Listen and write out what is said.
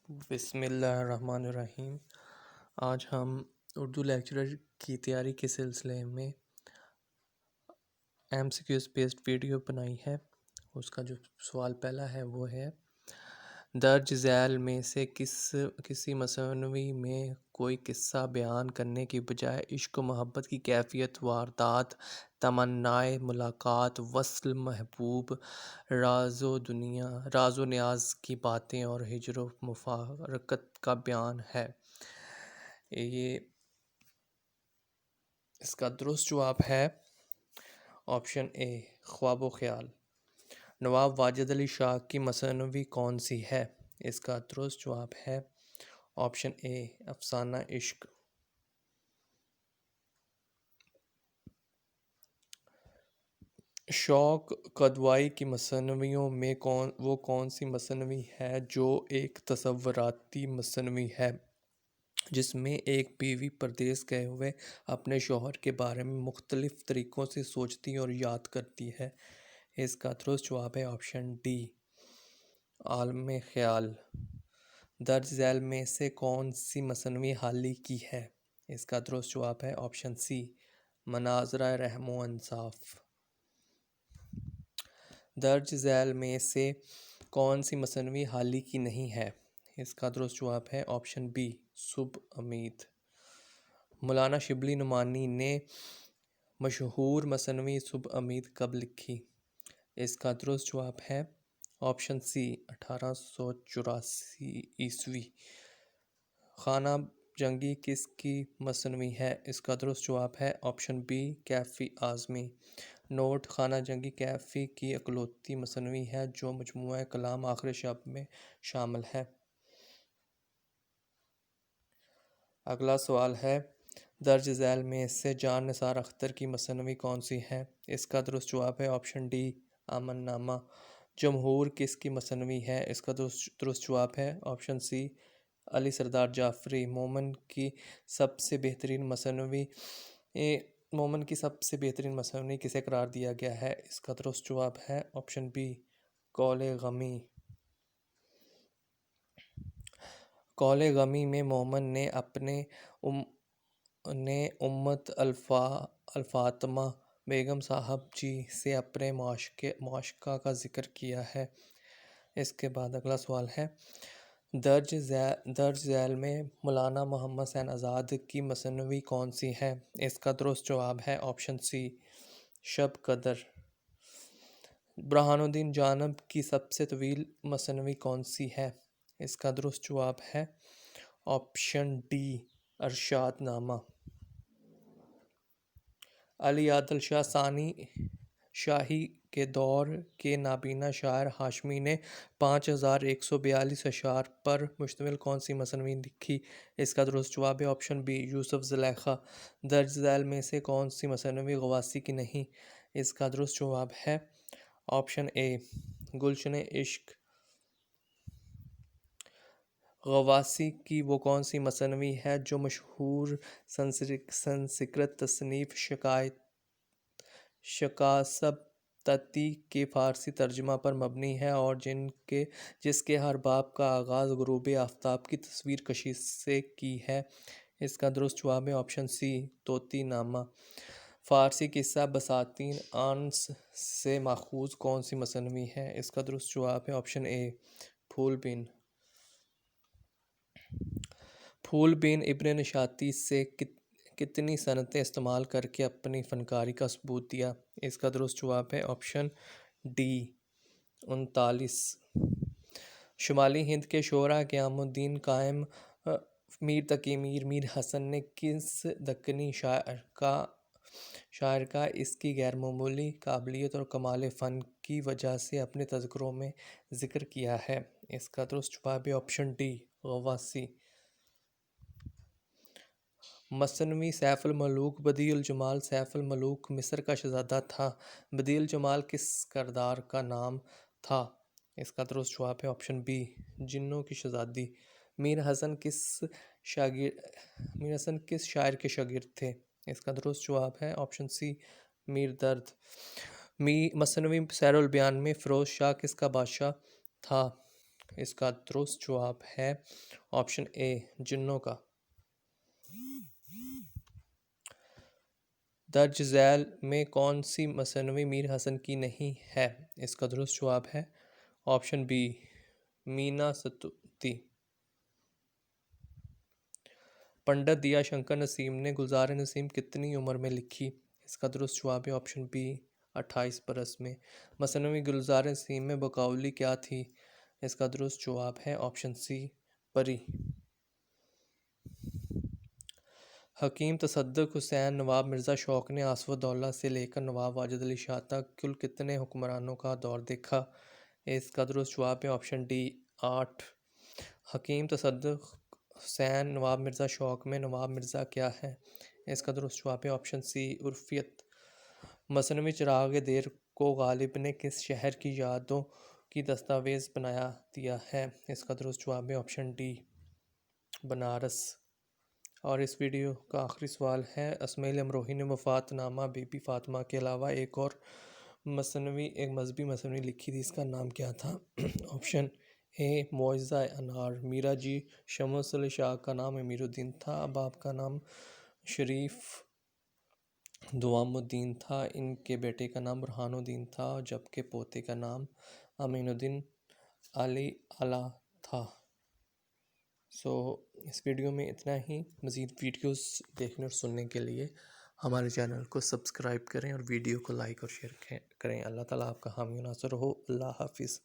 بسم اللہ الرحمن الرحیم۔ آج ہم اردو لیکچرر کی تیاری کے سلسلے میں M C Qs based video بنائی ہے۔ اس کا جو سوال پہلا ہے وہ ہے، درج ذیل میں سے کسی مصنوعی میں کوئی قصہ بیان کرنے کی بجائے عشق و محبت کی کیفیت، واردات، تمنائے ملاقات، وصل محبوب، راز و نیاز کی باتیں اور ہجر و مفارقت کا بیان ہے؟ اس کا درست جواب ہے آپشن اے، خواب و خیال۔ نواب واجد علی شاہ کی مصنوعی کون سی ہے؟ اس کا درست جواب ہے آپشن اے، افسانہ عشق۔ شوق قدوائی کی مصنوعیوں میں وہ کون سی مصنوعی ہے جو ایک تصوراتی مصنوعی ہے، جس میں ایک بیوی پردیس گئے ہوئے اپنے شوہر کے بارے میں مختلف طریقوں سے سوچتی اور یاد کرتی ہے؟ اس کا درست جواب ہے آپشن ڈی، عالم خیال۔ درج ذیل میں سے کون سی مصنوعی حالی کی ہے؟ اس کا درست جواب ہے آپشن سی، مناظرہ رحم و انصاف۔ درج ذیل میں سے کون سی مصنوعی حالی کی نہیں ہے؟ اس کا درست جواب ہے آپشن بی، صبح امید۔ مولانا شبلی نعمانی نے مشہور مصنوعی صبح امید کب لکھی؟ اس کا درست جواب ہے آپشن سی، 1884 خانہ جنگی کس کی مصنوعی ہے؟ اس کا درست جواب ہے option B, Kaifi Azmi. Note: خانہ جنگی کیفی کی اکلوتی مصنوعی ہے جو مجموعہ کلام آخر شب میں شامل ہے۔ اگلا سوال ہے، درج ذیل میں سے جان نثار اختر کی مصنوعی کون سی ہے؟ اس کا درست جواب ہے آپشن ڈی، امن نامہ۔ جمہور کس کی مصنوعی ہے؟ اس کا درست جواب ہے آپشن سی، علی سردار جعفری۔ مومن کی سب سے بہترین مصنوعی کسے قرار دیا گیا ہے؟ اس کا درست جواب ہے آپشن بی، قول غمی۔ قول غمی میں مومن نے امت الفاطمہ بیگم صاحب جی سے اپنے معاشقہ کا ذکر کیا ہے۔ اس کے بعد اگلا سوال ہے، درج ذیل میں مولانا محمد حسین آزاد کی مصنوعی کون سی ہے؟ اس کا درست جواب ہے آپشن سی، شب قدر۔ برہان الدین جانب کی سب سے طویل مصنوعی کون سی ہے؟ اس کا درست جواب ہے آپشن ڈی، ارشاد نامہ۔ علی عادل شاہ ثانی شاہی کے دور کے نابینا شاعر ہاشمی نے 5142 اشعار پر مشتمل کون سی مصنوعی لکھی؟ اس کا درست جواب ہے آپشن بی، یوسف زلیخا۔ درج ذیل میں سے کون سی مصنوعی غواصی کی نہیں؟ اس کا درست جواب ہے آپشن اے، گلشن عشق۔ غواصی کی وہ کون سی مصنوعی ہے جو مشہور سنسکرت تصنیف شکاسپتتی کے فارسی ترجمہ پر مبنی ہے اور جس کے ہر باب کا آغاز غروب آفتاب کی تصویر کشی سے کی ہے؟ اس کا درست جواب ہے آپشن سی، طوطی نامہ۔ فارسی قصہ بساطین انس سے ماخوذ کون سی مصنوعی ہے؟ اس کا درست جواب ہے آپشن اے، پھول بین۔ پھول بین ابن نشاطی سے کتنی صنعتیں استعمال کر کے اپنی فنکاری کا ثبوت دیا؟ اس کا درست جواب ہے آپشن ڈی، 39۔ شمالی ہند کے شعراء قیام الدین قائم، میر تقی میر حسن نے کس دکنی شاعر کا اس کی غیر معمولی قابلیت اور کمال فن کی وجہ سے اپنے تذکروں میں ذکر کیا ہے؟ اس کا درست جواب ہے آپشن ڈی، غواصی۔ مصنوعی سیف الملوک بدیع الجمال سیف الملوک مصر کا شہزادہ تھا۔ بدیع الجمال کس کردار کا نام تھا؟ اس کا درست جواب ہے آپشن بی، جنوں کی شہزادی۔ میر حسن کس شاعر کے شاگرد تھے؟ اس کا درست جواب ہے آپشن سی، میر درد۔ مصنوعی سیر البیان میں فیروز شاہ کس کا بادشاہ تھا؟ اس کا درست جواب ہے آپشن اے جنوں کا۔ درج ذیل میں کون سی مثنوی میر حسن کی نہیں ہے؟ اس کا درست جواب ہے آپشن بی مینا ستوتی۔ پنڈت دیا شنکر نسیم نے گلزار نسیم کتنی عمر میں لکھی؟ اس کا درست جواب ہے آپشن بی 28 برس میں۔ مثنوی گلزار نسیم میں بقولی کیا تھی؟ اس کا درست جواب ہے آپشن سی پری۔ حکیم تصدق حسین نواب مرزا شوق نے آصف الدولہ سے لے کر نواب واجد علی شاہ تک کل کتنے حکمرانوں کا دور دیکھا؟ اس کا درست جواب ہے آپشن ڈی 8۔ حکیم تصدق حسین نواب مرزا شوق میں نواب مرزا کیا ہے؟ اس کا درست جواب ہے آپشن سی عرفیت۔ مثنوی چراغ دیر کو غالب نے کس شہر کی یادوں کی دستاویز بنا دیا ہے؟ اس کا درست جواب ہے آپشن ڈی بنارس۔ اور اس ویڈیو کا آخری سوال ہے، اسماعیل امروہی نے وفات نامہ بی بی فاطمہ کے علاوہ ایک اور ایک مذہبی مثنوی لکھی تھی، اس کا نام کیا تھا؟ آپشن اے معجزہ انار۔ میرا جی شمس علی شاہ کا نام امیر الدین تھا، باپ کا نام شریف دوام الدین تھا، ان کے بیٹے کا نام برہان الدین تھا، جبکہ پوتے کا نام امین الدین علی اعلیٰ تھا۔ اس ویڈیو میں اتنا ہی۔ مزید ویڈیوز دیکھنے اور سننے کے لیے ہمارے چینل کو سبسکرائب کریں اور ویڈیو کو لائک اور شیئر کریں۔ اللہ تعالیٰ آپ کا حامی و ناصر ہو۔ اللہ حافظ۔